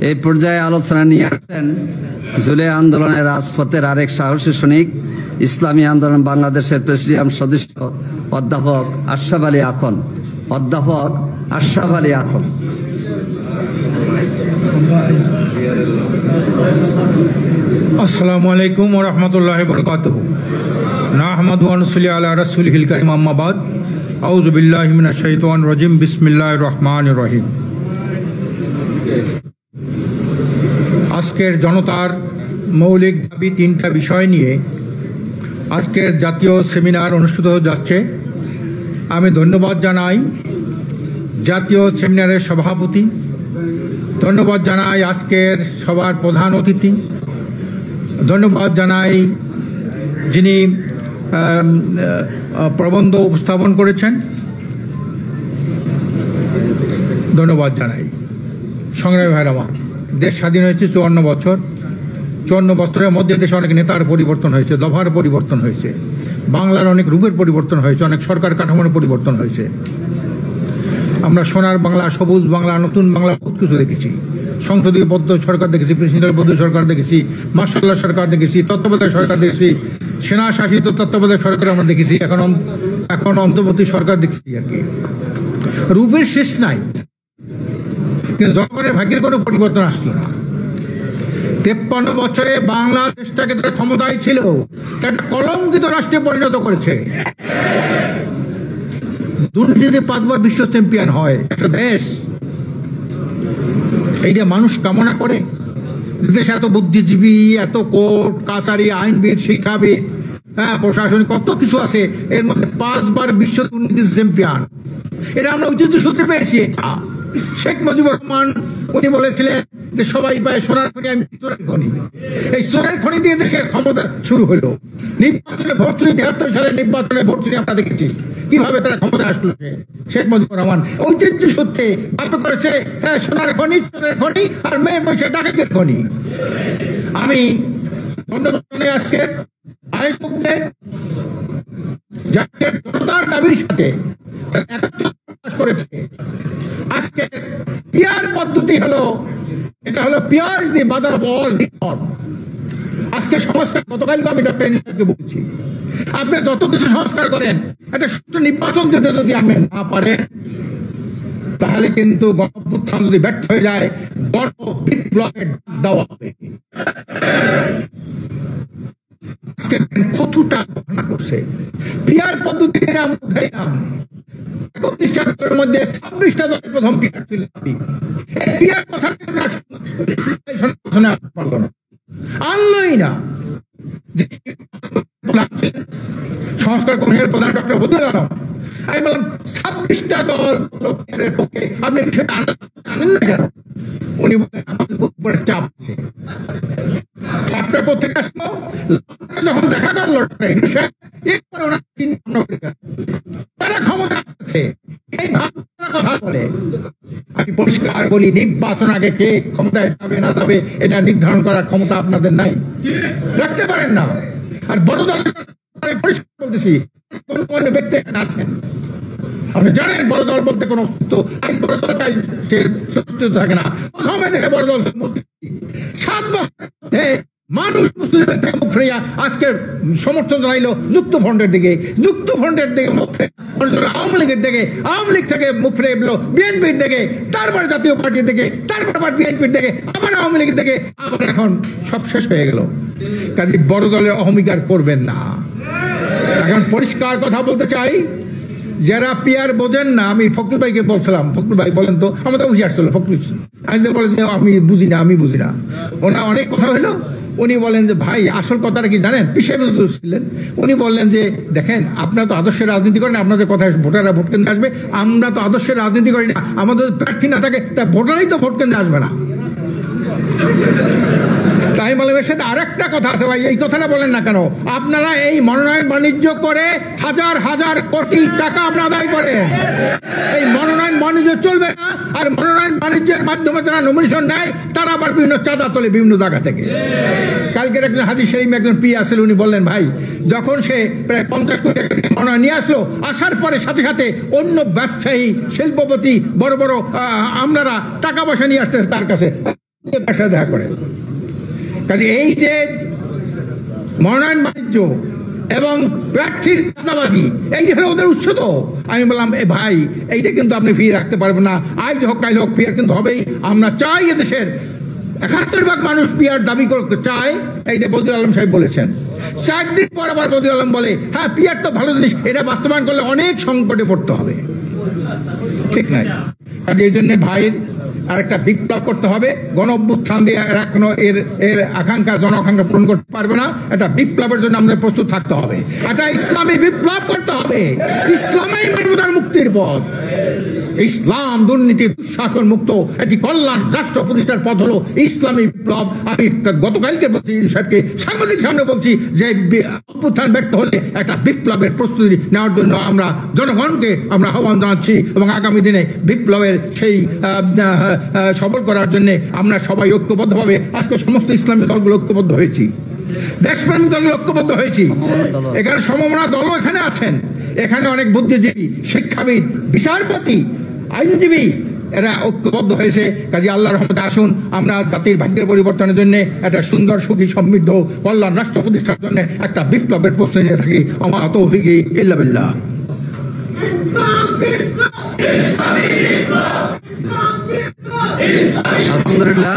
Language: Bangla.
এই পর্যায়ে আলোচনা নিয়ে আসছেন জুলাই আন্দোলনের রাজপথের আরেক সাহসী সৈনিক, ইসলামী আন্দোলন বাংলাদেশের প্রেসিডিয়াম সদস্য অধ্যাপক আশরাফ আলী আখন। আসসালামু আলাইকুম ওয়া রাহমাতুল্লাহি ওয়া বারাকাতুহু। নাহমাদু ওয়া নুসাল্লি আলা রাসূলিল কারীম, আম্মা বাদ। আউযু বিল্লাহি মিনাশ শাইতানির রাজিম। বিসমিল্লাহির রহমানির রহিম। আজকের জনতার মৌলিক দাবি তিনটা বিষয় নিয়ে আজকের জাতীয় সেমিনার অনুষ্ঠিত হতে যাচ্ছে। আমি ধন্যবাদ জানাই জাতীয় সেমিনারের সভাপতি, ধন্যবাদ জানাই আজকের সভার প্রধান অতিথি, ধন্যবাদ জানাই যিনি প্রবন্ধ উপস্থাপন করেছেন, ধন্যবাদ জানাই সংগ্রামী ভাইরা আমার। দেশ স্বাধীন হয়েছে 54 বছর। 54 বছরের মধ্যে দেশে অনেক নেতার পরিবর্তন হয়েছে, দফার পরিবর্তন হয়েছে, বাংলার অনেক রূপের পরিবর্তন হয়েছে, অনেক সরকার কাঠামোর পরিবর্তন হয়েছে। আমরা সোনার বাংলা, সবুজ বাংলা, নতুন বাংলা বহুত কিছু দেখেছি। সংসদীয় পদ্ধতি সরকার দেখেছি, প্রেসিডেন্সিয়াল পদ্ধতি সরকার দেখেছি, মার্শাল্লাহ সরকার দেখেছি, তত্ত্বাবধায়ক সরকার দেখেছি, সেনা শাসিত তত্ত্বাবধায়ক সরকার আমরা দেখেছি, এখন অন্তর্বর্তী সরকার দেখছি। আর কি রূপের শেষ নাই, কিন্তু জনগণের ভাগ্যের কোনো পরিবর্তন আসলো না। 53 বছরে বাংলাদেশটাকে তারা ক্ষমতায় ছিল, একটা কলঙ্কিত রাষ্ট্রে পরিণত করেছে। দুর্নীতিতে 5 বার বিশ্ব চ্যাম্পিয়ন হয় একটা দেশ। এইটা মানুষ কামনা করে? দেশে এত বুদ্ধিজীবী, এত কোর্ট কাছারি, আইনবিদ, শিক্ষাবিদ, প্রশাসনিক কত কিছু আছে, এর মধ্যে 5 বার বিশ্ব দুর্নীতি চ্যাম্পিয়ন। এটা আমরা ঐতিহ্য সূত্রে পেয়েছি। শেখ মুজিবুর রহমান উনি বলেছিলেন যে সবাই পায় সোনার খনি, আমি চোরের খনি। এই চোরের খনি দিয়ে দেশের ক্ষমতা শুরু হলো। নির্বাচনে ভোট চুরি, 73 সালে নির্বাচনে ভোট চুরি আমরা দেখেছি কিভাবে তারা ক্ষমতা আসলো। শেখ মুজিবুর রহমান ঐতিহ্য সূত্রে বাপে করেছে সোনার খনি, চোরের খনি, আর মেয়ে বসে ডাকাতের খনি। আমি ধন্যবাদ জানাই আজকে আরেক পক্ষে জাতীয় জনতার দাবির সাথে করেছে। আজকে পিয়ার পদ্ধতি হলো, এটা হলো পিয়ার the mother of all reform. আজকে সংস্কার, গতকালকে আমি ডক্টর ইনসাফকে বলছি, আপনি যত কিছু সংস্কার করেন, একটা সুষ্ঠু নির্বাচন দিতে যদি আমি না পারেন, তাহলে কিন্তু গণঅভ্যুত্থান যদি ব্যর্থ হয়ে যায়, বড় বিপ্লবের ডাক দেওয়া হবে। কতটা ঘটনা করছে পিয়ার পদ্ধতি আমরা উঠাইলাম। 31টা দলের মধ্যে 26টা দলের প্রথম পিয়ার ছিল। পিয়ার কথা পারলো না, আনলোই না। সংস্কার কমিশনের প্রধান ডক্টর বদরুল আলম, আমি বললাম 26টা দল পিয়ারের পক্ষে, আপনি বিষয়টা আনেন না কেন? উনি বলেন আমাদের উপরে চাপ আছে। চাপটা কোথেকে আসলো? যখন দেখা গেল তারা ক্ষমতা আছে, এই ভাবনা কথা বলে। আমি পরিষ্কার বলি, নির্বাচন আগে কে ক্ষমতায় যাবে না যাবে এটা নির্ধারণ করার ক্ষমতা আপনাদের নাই, রাখতে পারেন না। আর বড় দলের পরিষ্কার বলতেছি, কোন ব্যক্তি এখানে আছেন, আপনি জানেন বড় দল বলতে কোন অস্তিত্ব থাকে না। প্রথমে দেখে বড় দল 7 বছর মানুষ মুসলিমের থেকে মুখ ফিরিয়া আজকে সমর্থন জানাইল যুক্ত ফ্রন্টের দিকে, যুক্ত ফ্রন্টের দিকে মুখ ফিরে আওয়ামী লীগের দিকে, আওয়ামী লীগ থেকে মুখ ফিরে এলো বিএনপির দিকে, তারপরে জাতীয় পার্টির দিকে, তারপর আবার বিএনপির দিকে, আবার আওয়ামী লীগের দিকে, আবার এখন সব শেষ হয়ে গেল। কাজে বড় দলের অহমিকার করবেন না। এখন পরিষ্কার কথা বলতে চাই, যারা পিয়ার বোঝেন না, আমি ফখরুল ভাইকে বলছিলাম, ফখরুল ভাই বলেন তো, আমাদের বুঝে আসছিল ফখরুল, আমি বলে যে আমি বুঝি না। ওনা অনেক কথা হলো। উনি বলেন যে ভাই আসল কথাটা কি জানেন? পিছিয়ে ছিলেন। উনি বললেন যে দেখেন, আপনারা তো আদর্শের রাজনীতি করেন, আপনাদের কথা ভোটাররা ভোট কেন্দ্রে আসবে, আমরা তো আদর্শের রাজনীতি করি না, আমাদের প্রার্থী না থাকে তা ভোটারই তো ভোট কেন্দ্রে আসবে না। তাই বলে এর সাথে আরেকটা কথা আছে ভাই, এই কথাটা বলেন না কেন? আপনারা এই মনোনয়ন বাণিজ্য করে হাজার হাজার কোটি টাকা আপনারা আদায় করেন। এই মনোনয়ন বাণিজ্য চলবে না। আর মনোনয়ন বাণিজ্যের মাধ্যমে যারা নমিনেশন নেয় তারা আবার বিভিন্ন চাঁদা তোলে বিভিন্ন জায়গা থেকে। কালকের একজন হাজি সেলিম একজন পি আসলে উনি বললেন ভাই, যখন সে প্রায় 50 কোটি টাকা মনোনয়ন নিয়ে আসলো, আসার পরে সাথে সাথে অন্য ব্যবসায়ী, শিল্পপতি, বড় বড় আমলারা টাকা পয়সা নিয়ে আসতেছে তার কাছে। তার সাথে দেখা করে। কাজে এই যে মনোনয়ন বাণিজ্য এবং প্রার্থীর চাঁদাবাজি, এই যে হলো ওদের উৎস। তো আমি বললাম এ ভাই, এইটা কিন্তু আপনি ফিরিয়ে রাখতে পারবেন না, আজ হোক কাল হোক পিয়ার কিন্তু হবেই। আমরা চাই এদেশের ৭১% মানুষ পিয়ার দাবি করতে চায়। এই যে বদিউল আলম সাহেব বলেছেন, 4 দিন পর আবার বদিউল আলম বলে হ্যাঁ পিয়ার তো ভালো জিনিস, এটা বাস্তবায়ন করলে অনেক সংকটে পড়তে হবে। ঠিক নাই? কাজে এই জন্য ভাইয়ের আর একটা বিপ্লব করতে হবে। গণ অভ্যুত্থান দিয়ে এরা কোনো এর আকাঙ্ক্ষা, জন আকাঙ্ক্ষা পূরণ করতে পারবে না। একটা বিপ্লবের জন্য আমাদের প্রস্তুত থাকতে হবে। একটা ইসলামী বিপ্লব করতে হবে। ইসলামই মানবতার মুক্তির পথ। ইসলাম দুর্নীতি দুঃশাসন মুক্ত একটি কল্যাণ রাষ্ট্র প্রতিষ্ঠার পথ হলো ইসলামী বিপ্লব। আমি গতকালকে বলছি, সাহেবকে সাংবাদিক সামনে বলছি যে অভ্যুত্থান ব্যর্থ হলে একটা বিপ্লবের প্রস্তুতি নেওয়ার জন্য আমরা জনগণকে আমরা আহ্বান জানাচ্ছি এবং আগামী দিনে বিপ্লবের সেই সবল করার জন্য আমরা সবাই ঐক্যবদ্ধভাবে আজকে সমস্ত ইসলামী দলগুলো ঐক্যবদ্ধ হয়েছি, দেশপ্রেমী দল ঐক্যবদ্ধ হয়েছি। এখানে সমমনা দলও এখানে আছেন। এখানে অনেক বুদ্ধিজীবী, শিক্ষাবিদ, বিচারপতি, আইনজীবী এরা ঐক্যবদ্ধ হয়েছে। কাজে আল্লাহর রহমতে আসুন আমরা জাতির ভাগ্যের পরিবর্তনের জন্য একটা সুন্দর সুখী সমৃদ্ধ কল্যাণ রাষ্ট্র প্রতিষ্ঠার জন্য একটা বিপ্লবের প্রস্তুতি নিয়ে থাকি। আমা তৌফিক ইল্লা বিল্লাহ। আলহামদুলিল্লাহ।